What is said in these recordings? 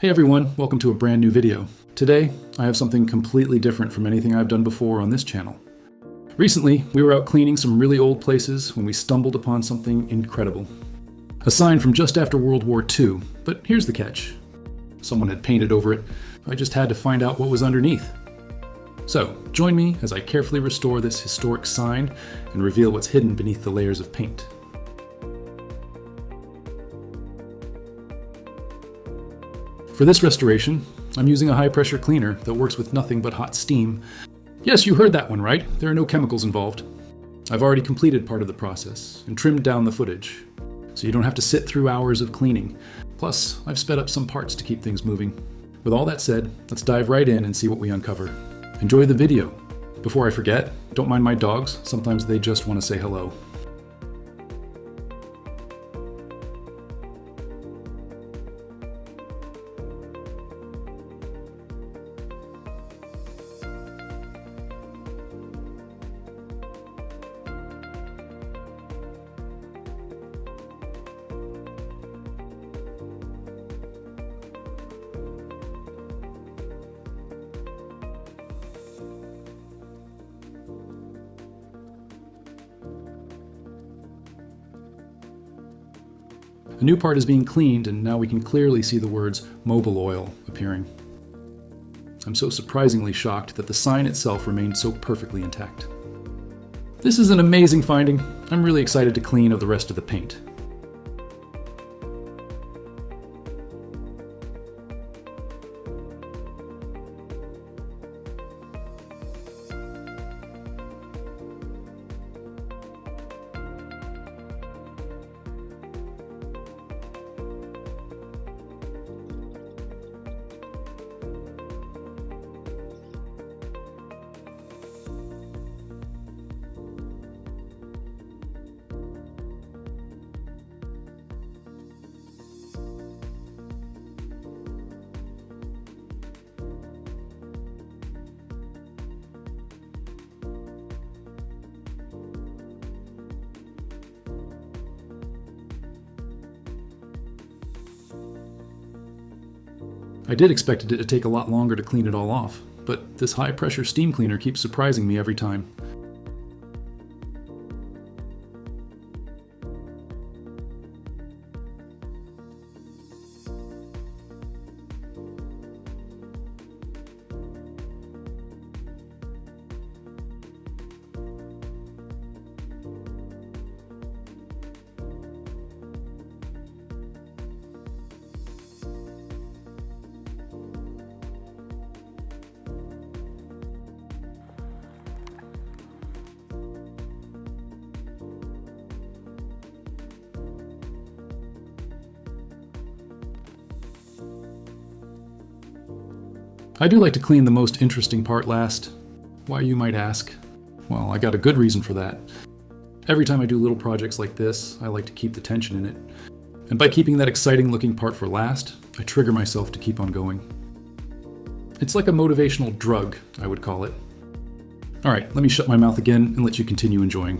Hey everyone, welcome to a brand new video. Today, I have something completely different from anything I've done before on this channel. Recently, we were out cleaning some really old places when we stumbled upon something incredible. A sign from just after World War II, but here's the catch. Someone had painted over it. I just had to find out what was underneath. So, join me as I carefully restore this historic sign and reveal what's hidden beneath the layers of paint. For this restoration, I'm using a high-pressure cleaner that works with nothing but hot steam. Yes, you heard that one right. There are no chemicals involved. I've already completed part of the process and trimmed down the footage, so you don't have to sit through hours of cleaning. Plus, I've sped up some parts to keep things moving. With all that said, let's dive right in and see what we uncover. Enjoy the video. Before I forget, don't mind my dogs. Sometimes they just want to say hello. A new part is being cleaned, and now we can clearly see the words Mobiloil appearing. I'm so surprisingly shocked that the sign itself remained so perfectly intact. This is an amazing finding. I'm really excited to clean of the rest of the paint. I did expect it to take a lot longer to clean it all off, but this high-pressure steam cleaner keeps surprising me every time. I do like to clean the most interesting part last. Why, you might ask? Well, I got a good reason for that. Every time I do little projects like this, I like to keep the tension in it. And by keeping that exciting looking part for last, I trigger myself to keep on going. It's like a motivational drug, I would call it. Alright, let me shut my mouth again and let you continue enjoying.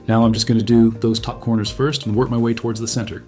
Now I'm just going to do those top corners first and work my way towards the center.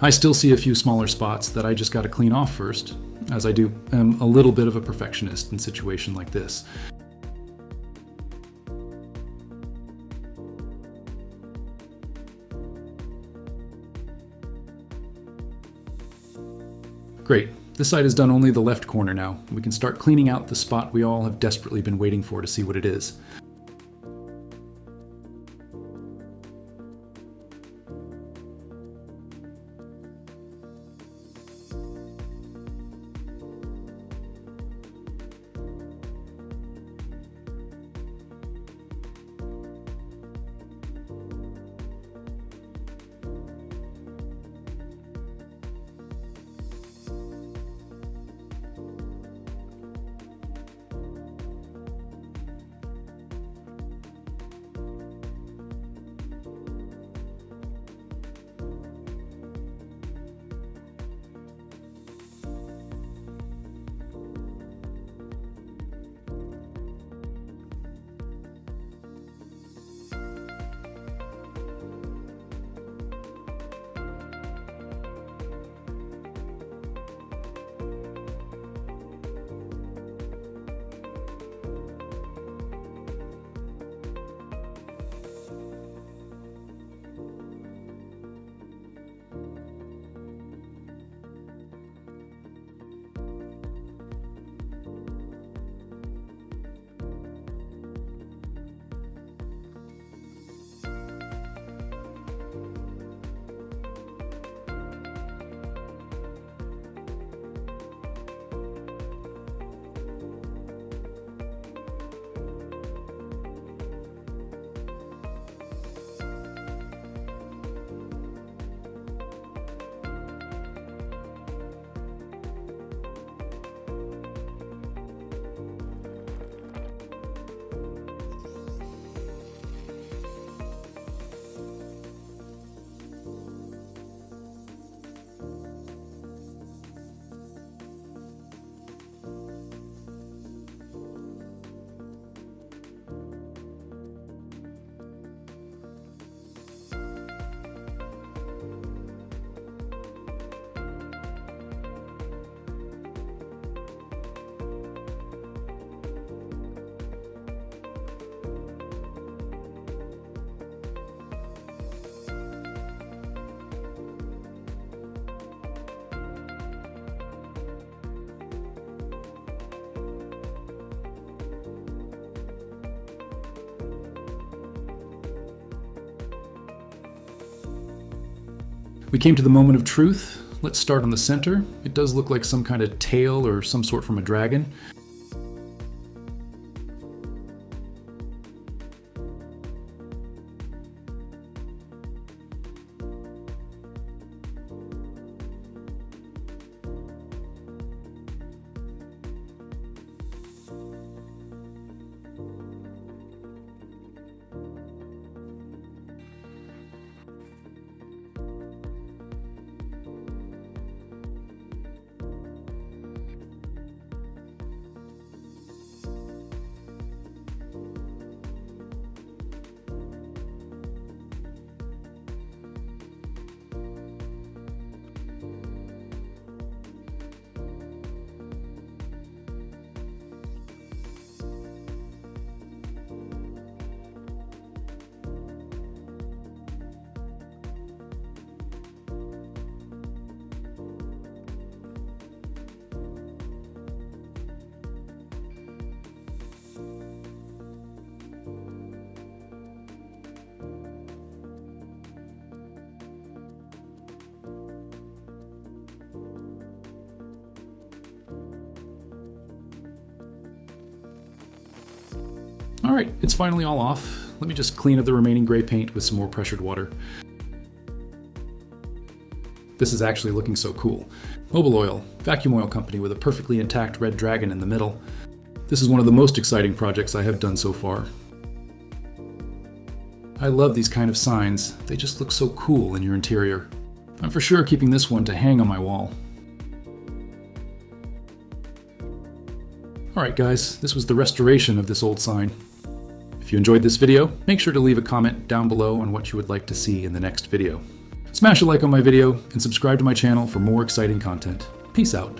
I still see a few smaller spots that I just got to clean off first, as I am a little bit of a perfectionist in a situation like this. Great, this side has done only the left corner now. We can start cleaning out the spot we all have desperately been waiting for to see what it is. We came to the moment of truth. Let's start on the center. It does look like some kind of tail or some sort from a dragon. All right, it's finally all off. Let me just clean up the remaining gray paint with some more pressured water. This is actually looking so cool. Mobiloil, vacuum oil company with a perfectly intact red dragon in the middle. This is one of the most exciting projects I have done so far. I love these kind of signs. They just look so cool in your interior. I'm for sure keeping this one to hang on my wall. Alright guys, this was the restoration of this old sign. If you enjoyed this video, make sure to leave a comment down below on what you would like to see in the next video. Smash a like on my video and subscribe to my channel for more exciting content. Peace out.